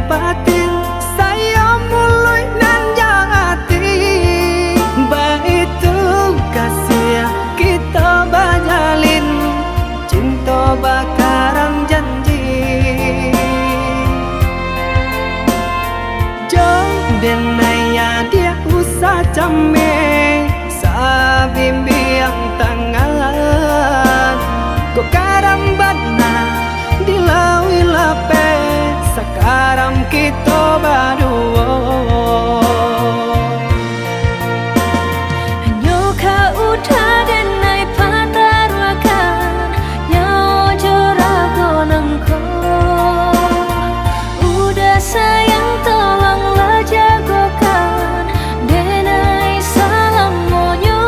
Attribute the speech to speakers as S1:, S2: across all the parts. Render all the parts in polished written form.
S1: batin saya mulai nan hati baitu kasih kita bajalin cinta bakarang janji jauh denaya dia usah came sabimbi yang tangan kok karang badna dilawi lape sekarang kita berdua
S2: hanya kau udah dan naik patar makan nyawa jorago nangko udah sayang tolonglah jagokan denai salam monyo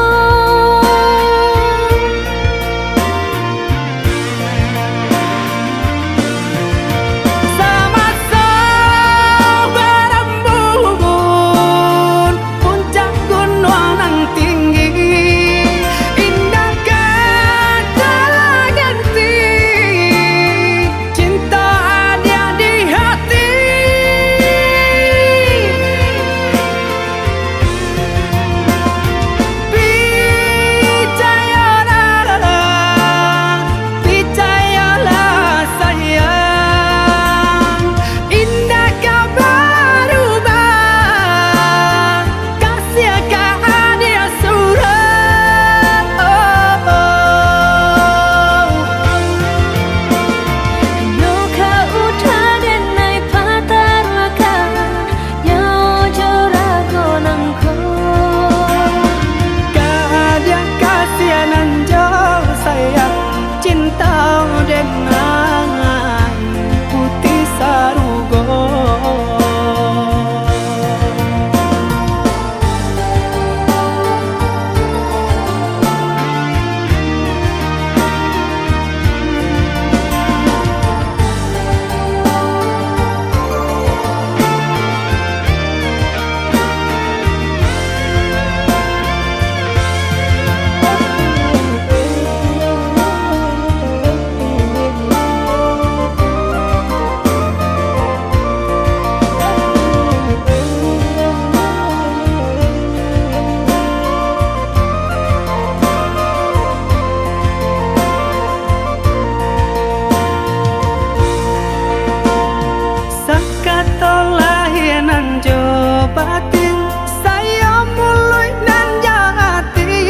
S1: batin saya mulai nan hati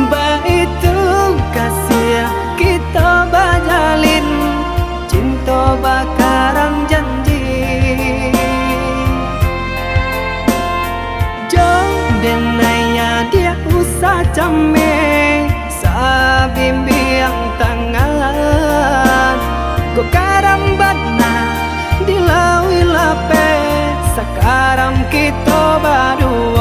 S1: baitu kasih kita bajalin cinta bakarang janji jauh denaya dia usah came sabimbi yang tangan kok karang badna dilawi lape sekarang kita berdua